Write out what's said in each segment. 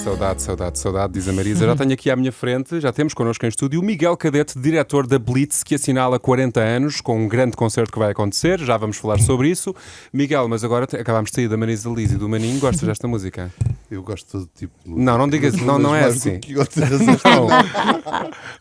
Saudade, saudade, saudade, diz a Marisa. Já tenho aqui à minha frente, já temos connosco em estúdio o Miguel Cadete, diretor da Blitz, que assinala 40 anos, com um grande concerto que vai acontecer. Já vamos falar sobre isso. Miguel, mas agora acabámos de sair da Marisa Liz e do Maninho. Gostas desta música? Eu gosto de todo tipo de música. Não, não digas, não é assim.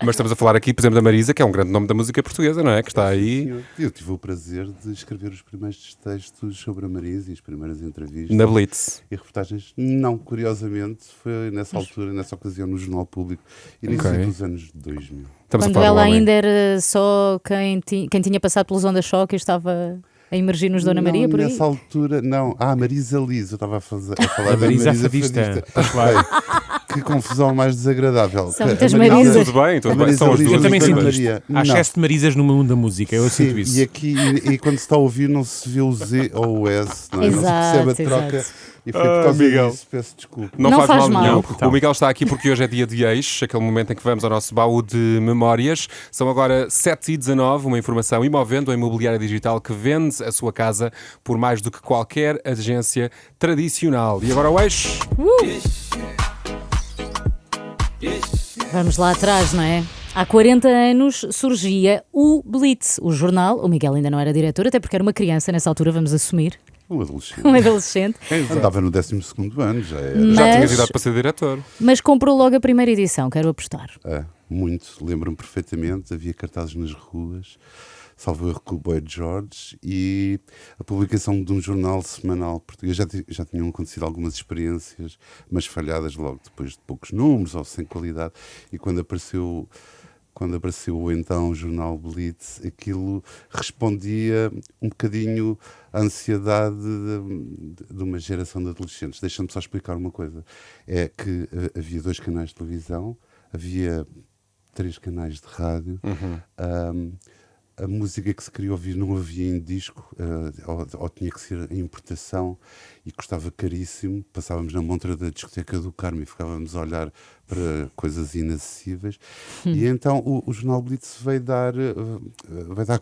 Mas estamos a falar aqui, por exemplo, da Marisa, que é um grande nome da música portuguesa, não é? Que está aí. Eu tive o prazer de escrever os primeiros textos sobre a Marisa e as primeiras entrevistas. Na Blitz. E reportagens. Não, curiosamente, foi nessa altura, nessa ocasião, no Jornal Público, início dos anos 2000. Quando ela ainda era só quem tinha passado pelos Onda Choque e estava a emergir nos Dona Maria, por aí? Nessa altura, não. Marisa Liz, eu estava a falar da Marisa Marisa Fadista. Claro. Que confusão mais desagradável. São muitas Marisas. Tudo bem, são as duas. Eu também sinto Maria. isto. Há excesso de Marisas no mundo da música, eu sinto isso. E aqui, e quando se está a ouvir, não se vê o Z ou o S, não é? Não se percebe a troca. E foi por causa disso, peço desculpa. Não faz mal nenhum. Então. O Miguel está aqui porque hoje é dia de ex, aquele momento em que vamos ao nosso baú de memórias. São agora 7h19, uma informação imovendo a imobiliária digital que vende a sua casa por mais do que qualquer agência tradicional. E agora o ex? Vamos lá atrás, não é? Há 40 anos surgia o Blitz, o jornal. O Miguel ainda não era diretor, até porque era uma criança nessa altura, vamos assumir. Um adolescente. Um adolescente. Andava no 12º ano, já era. Já tinhas idade para ser diretor. Mas comprou logo a primeira edição, quero apostar. Muito, lembro-me perfeitamente. Havia cartazes nas ruas, salvo erro com o Boy George, e a publicação de um jornal semanal português. Já tinham acontecido algumas experiências, mas falhadas logo depois de poucos números ou sem qualidade. E quando apareceu então o jornal Blitz, aquilo respondia um bocadinho à ansiedade de uma geração de adolescentes. Deixa-me só explicar uma coisa. É que havia 2 canais de televisão, havia 3 canais de rádio, a música que se queria ouvir não havia em disco, ou tinha que ser em importação, e custava caríssimo. Passávamos na montra da discoteca do Carmo e ficávamos a olhar para coisas inacessíveis. E então o jornal Blitz vai dar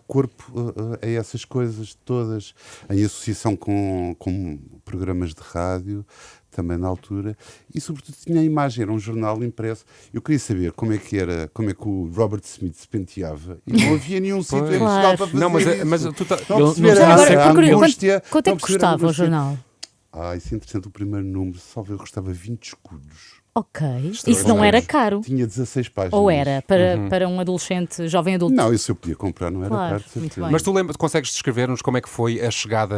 corpo a essas coisas todas, em associação com programas de rádio, também na altura, e sobretudo tinha a imagem, era um jornal impresso. Eu queria saber como é que o Robert Smith se penteava, e não havia nenhum sítio em Portugal para fazer Não, mas isso. tu tá... Quanto é que custava o jornal? Isso é interessante, o primeiro número, salvo eu, custava 20 escudos. Ok, isso não era caro? Tinha 16 páginas. Ou era, para um adolescente, jovem adulto? Não, isso eu podia comprar, não era Claro, caro. muito bem. Mas tu consegues descrever-nos como é que foi a chegada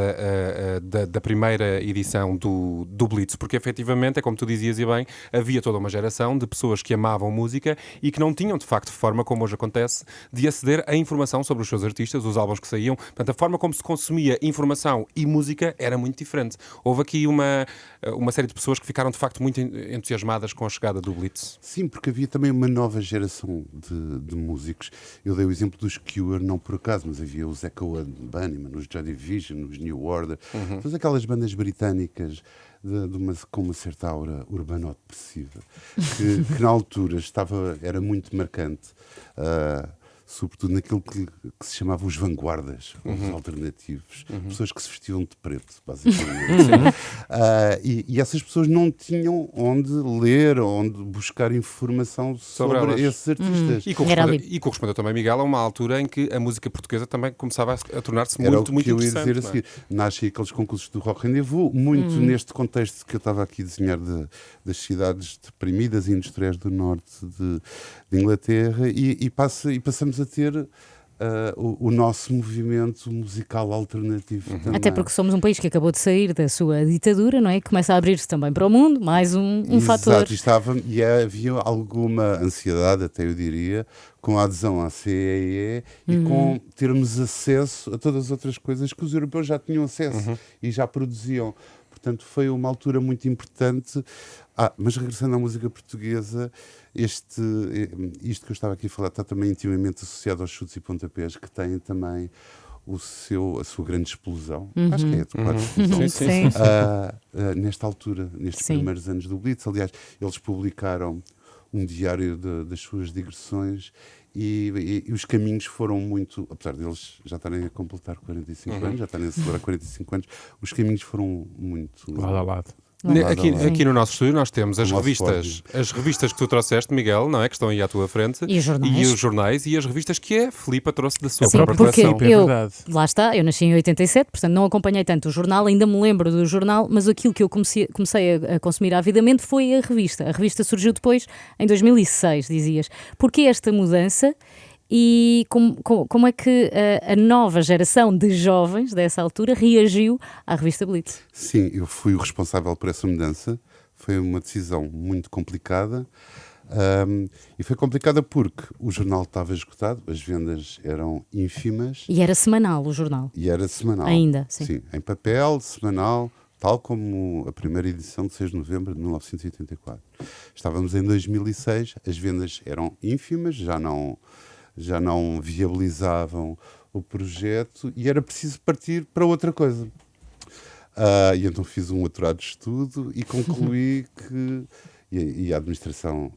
da primeira edição do Blitz? Porque efetivamente, é como tu dizias e bem, havia toda uma geração de pessoas que amavam música e que não tinham de facto forma, como hoje acontece, de aceder à informação sobre os seus artistas, os álbuns que saíam. Portanto, a forma como se consumia informação e música era muito diferente. Houve aqui uma série de pessoas que ficaram de facto muito entusiasmadas com a chegada do Blitz. Sim, porque havia também uma nova geração de músicos. Eu dei o exemplo dos Cure, não por acaso, mas havia os Echo and Bunnymen, os Joy Division, os New Order, todas aquelas bandas britânicas com uma certa aura urbano-depressiva, que na altura era muito marcante. Sobretudo naquilo que se chamava os vanguardas, os alternativos, pessoas que se vestiam de preto, basicamente. E essas pessoas não tinham onde ler, onde buscar informação sobre esses artistas. E correspondeu também, Miguel, a uma altura em que a música portuguesa também começava a tornar-se muito interessante. Era o que eu ia dizer a seguir. Nascem aqueles concursos do Rock Rendezvous, muito neste contexto que eu estava aqui a desenhar das cidades deprimidas e industriais do norte de Inglaterra, e passamos a ter o nosso movimento musical alternativo também. Até porque somos um país que acabou de sair da sua ditadura, não é? Que começa a abrir-se também para o mundo, mais um fator. E havia alguma ansiedade, até eu diria, com a adesão à CEE e com termos acesso a todas as outras coisas que os europeus já tinham acesso e já produziam. Portanto, foi uma altura muito importante. Mas regressando à música portuguesa, isto que eu estava aqui a falar está também intimamente associado aos chutes e pontapés, que têm também a sua grande explosão. Acho que é a tua explosão. Sim. Nesta altura, nestes primeiros anos do Blitz. Aliás, eles publicaram um diário das suas digressões, e os caminhos foram muito, apesar deles já estarem a completar 45 anos, já estarem a celebrar 45 anos, os caminhos foram muito lado a lado. não é? Aqui no nosso estúdio nós temos as O nosso revistas que tu trouxeste, Miguel, não é? Que estão aí à tua frente. E os jornais. E os jornais e as revistas que a Filipa trouxe da sua Sim, própria porque coleção. É eu, verdade. lá está, eu nasci em 87, portanto não acompanhei tanto o jornal, ainda me lembro do jornal, mas aquilo que eu comecei a consumir avidamente foi a revista. A revista surgiu depois, em 2006, dizias. Porquê esta mudança? E como é que a nova geração de jovens dessa altura reagiu à revista Blitz? Sim, eu fui o responsável por essa mudança. Foi uma decisão muito complicada. E foi complicada porque o jornal estava esgotado, as vendas eram ínfimas. E era semanal o jornal? E era semanal. Ainda, sim. Sim, em papel, semanal, tal como a primeira edição de 6 de novembro de 1984. Estávamos em 2006, as vendas eram ínfimas, já não viabilizavam o projeto e era preciso partir para outra coisa. E então fiz um doutorado de estudo e concluí que, e a administração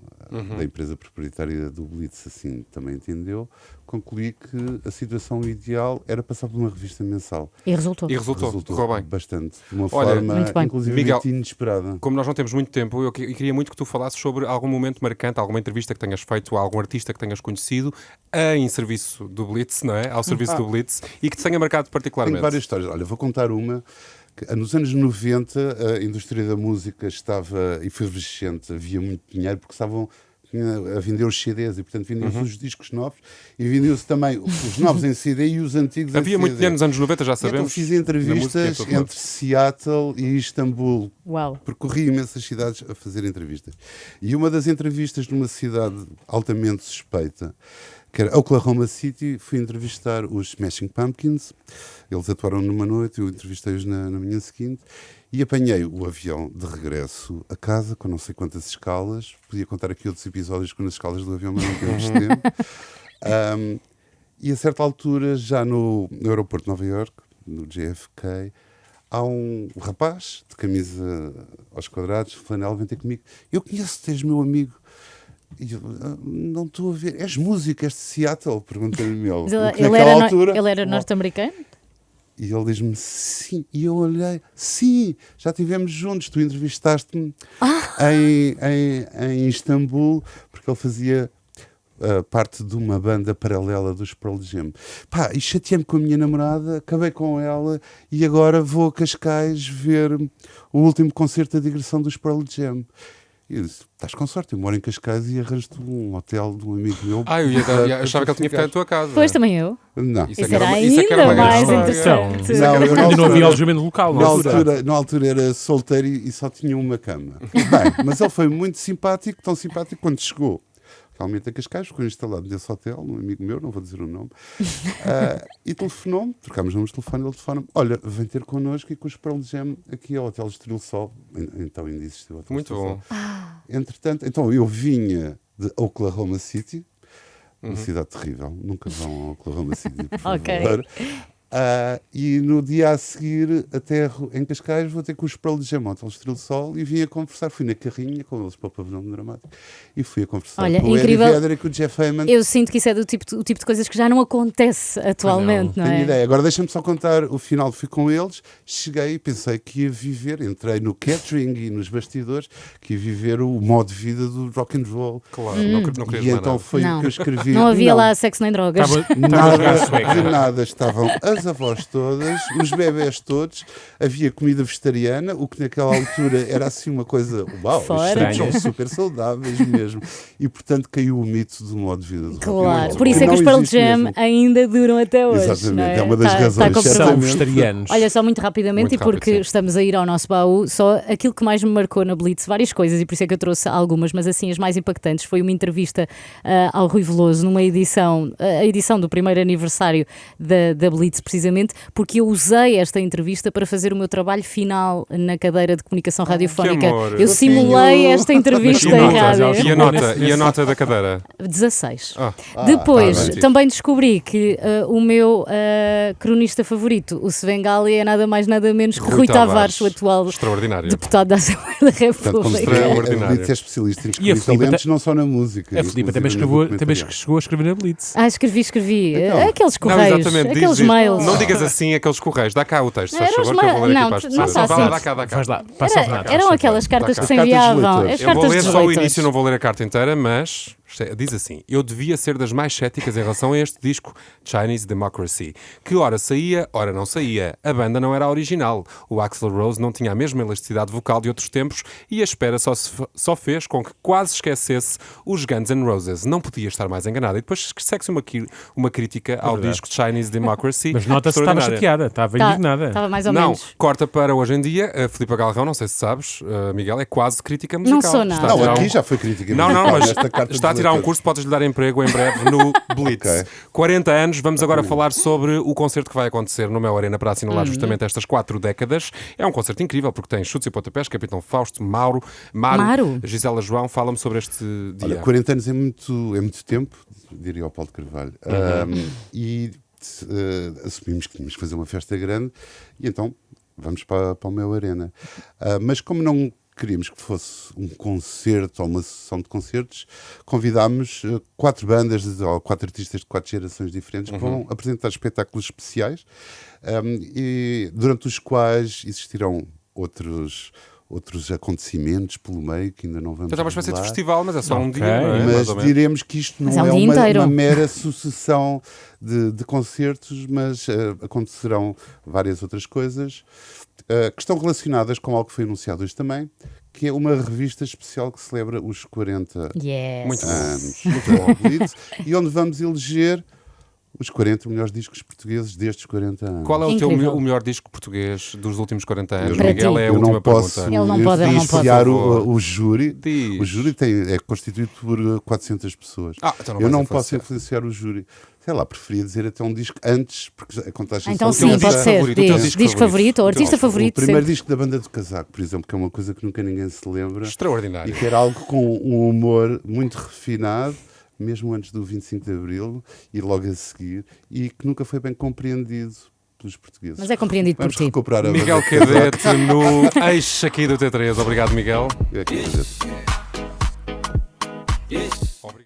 da empresa proprietária do Blitz assim também entendeu, concluí que a situação ideal era passar por uma revista mensal. E resultou. Correu bem. Bastante, de uma Olha, forma muito bem. inclusive Miguel, inesperada. Como nós não temos muito tempo, eu queria muito que tu falasses sobre algum momento marcante, alguma entrevista que tenhas feito a algum artista que tenhas conhecido em serviço do Blitz, não é? Ao serviço do Blitz, e que te tenha marcado particularmente. Tenho várias histórias. Olha, vou contar uma. Nos anos 90, a indústria da música estava efervescente, havia muito dinheiro, porque estavam a vender os CDs e, portanto, vendiam-se os discos novos e vendiam-se também os novos em CD e os antigos Havia em muito CD. dinheiro nos anos 90, já sabemos. Então fiz entrevistas entre Seattle e Istambul. Uau. Percorri imensas cidades a fazer entrevistas. E uma das entrevistas numa cidade altamente suspeita, que era Oklahoma City, fui entrevistar os Smashing Pumpkins. Eles atuaram numa noite, eu entrevistei-os na manhã seguinte e apanhei o avião de regresso a casa, com não sei quantas escalas. Podia contar aqui outros episódios com as escalas do avião, mas não temos tempo. E a certa altura, já no aeroporto de Nova Iorque, no JFK, há um rapaz de camisa aos quadrados, flanela, vem ter comigo. Eu conheço-te, és meu amigo. E eu, não estou a ver. És músico, és de Seattle? Perguntei-me ele. Mas ele era norte-americano? E ele diz-me sim. E eu olhei, sim, já estivemos juntos. Tu entrevistaste-me em Istambul, porque ele fazia parte de uma banda paralela dos Pearl Jam. Pá, e chateei-me com a minha namorada, acabei com ela e agora vou a Cascais ver o último concerto da digressão dos Pearl Jam. E eu disse, estás com sorte, eu moro em Cascais e arranjo-te um hotel de um amigo meu. Eu achava que ele tinha ficado em tua casa. Pois, também eu. Não. Isso era ainda mais interessante. Ainda não havia alojamento local, Na altura era solteiro e só tinha uma cama. Bem, mas ele foi muito simpático, tão simpático quando chegou. Realmente a Cascais, ficou instalado nesse hotel, um amigo meu, não vou dizer o nome, e telefonou-me, trocámos números de telefone, ele telefona-me, olha, vem ter connosco e com os Pearl Jam aqui ao Hotel Estrela Sol. Então ainda existiu o Hotel Muito Estrela bom. Sol. Entretanto, então eu vinha de Oklahoma City, uma cidade terrível, nunca vão a Oklahoma City, por favor. Ok. E no dia a seguir, aterro em Cascais, vou ter com os Pearl Jam ao Hotel Estrela Sol e vim a conversar. Fui na carrinha com eles para o pavilhão dramático e fui a conversar Olha, com o Eddie Vedder e com o Jeff Ament. Eu sinto que isso é o tipo de coisas que já não acontece atualmente, não Tenho é? ideia. Agora deixa-me só contar o final. Fui com eles, cheguei e pensei que ia viver, entrei no catering e nos bastidores, que ia viver o modo de vida do rock and roll. Claro, não querias E mais então nada. foi o que eu escrevi. Não havia lá sexo nem drogas. Nada de nada, estavam as avós todas, os bebés todos, havia comida vegetariana, o que naquela altura era assim uma coisa, uau, Fora. são super saudáveis mesmo. E portanto caiu o mito do modo de vida do rock and roll. Claro, por isso é que os Pearl Jam ainda duram até hoje. Exatamente, não é? é uma das razões. Tá comprovado. São vegetarianos. Olha, só muito rapidamente, Muito e porque rápido, sim. estamos a ir ao nosso baú, só aquilo que mais me marcou na Blitz, várias coisas, e por isso é que eu trouxe algumas, mas assim as mais impactantes, foi uma entrevista ao Rui Veloso numa edição, a edição do primeiro aniversário da Blitz, precisamente, porque eu usei esta entrevista para fazer o meu trabalho final na cadeira de comunicação radiofónica. amor. Eu simulei esta entrevista Mas que em notas, rádio. E a nota da cadeira? 16. Ah. Depois, tá bem. também descobri que o meu cronista favorito, o Svengali, é nada mais nada menos que Rui Tavares, o atual Extraordinário. deputado da Assembleia da Portanto, como se República. vê, a Ordinário. Blitz é especialista em E a descobrir Filipa talentos, não só na música. A Filipa também inclusive no chegou a documentarial. escrever a Blitz. Escrevi. Então, Aqueles correios, exatamente, aqueles diz. mails. Não digas assim aqueles correios. Dá cá o texto, se Eram faz os favor, que eu vou ler não, aqui para as não pessoas. está Vá lá, assim. dá cá, dá cá. Vais lá, passa ao Renato. Eram aquelas cartas que se Cartas dos enviavam. leitores. As Eu vou cartas ler dos só o leitores. início, não vou ler a carta inteira, mas diz assim: eu devia ser das mais céticas em relação a este disco Chinese Democracy, que ora saía, ora não saía. A banda não era a original. O Axl Rose não tinha a mesma elasticidade vocal de outros tempos e a espera só fez com que quase esquecesse os Guns N' Roses. Não podia estar mais enganado. E depois segue-se uma crítica ao disco Chinese Democracy. Mas nota-se que estava extraordinária. chateada, estava indignada. Estava mais ou Não, menos. corta para hoje em dia. A Filipa Galrão, não sei se sabes, Miguel, é quase crítica musical. Não sou nada. Está a Não, tirar aqui um- já foi crítica. Não, musical, mas nesta carta está a dos tirar um leitores. curso, podes lhe dar emprego em breve no Blitz. Ok. 40 anos, vamos agora falar sobre o concerto que vai acontecer no Mel Arena para assinalar justamente estas 4 décadas. É um concerto incrível porque tem chutes e pontapés, Capitão Fausto, Mauro, Mauro. Gisela João. Fala-me sobre este dia. Olha, 40 anos é muito tempo, diria ao Paulo de Carvalho. E assumimos que tínhamos que fazer uma festa grande e então vamos para o Mel Arena. Mas como não queríamos que fosse um concerto ou uma sessão de concertos, convidámos 4 bandas ou 4 artistas de 4 gerações diferentes que vão apresentar espetáculos especiais e durante os quais existirão outros acontecimentos pelo meio que ainda não vamos Então é uma espécie de revelar. festival, mas é só um Ok. dia, não é? Mais Mas ou menos. diremos que isto não Mas é um é dia inteiro. uma mera sucessão de concertos, mas acontecerão várias outras coisas que estão relacionadas com algo que foi anunciado hoje também, que é uma revista especial que celebra os 40 Yes. Muito bom. anos do Blitz, e onde vamos eleger os 40 melhores discos portugueses destes 40 anos. Qual é o Incrível. o melhor disco português dos últimos 40 anos? Para Miguel, ti. é a Eu última não posso pergunta. Ele não pode, ele não pode. influenciar Por favor. o júri. Diz. O júri é constituído por 400 pessoas. Então não Eu vais não posso influenciar. influenciar o júri. Sei lá, preferia dizer até um disco antes, porque a contagem Então só teu sim, disco pode ser. favorito, o teu Diz, disco disco favorito ou artista Então, O favorito. primeiro sempre. disco da Banda do Casaco, por exemplo, que é uma coisa que nunca ninguém se lembra Extraordinário. e que era algo com um humor muito refinado, mesmo antes do 25 de Abril e logo a seguir, e que nunca foi bem compreendido pelos portugueses. Mas é compreendido por Vamos ti. recuperar a Miguel Banda do Casaco. Cadete no eixo aqui do T3. Obrigado, Miguel. Eu é que agradeço. Yes,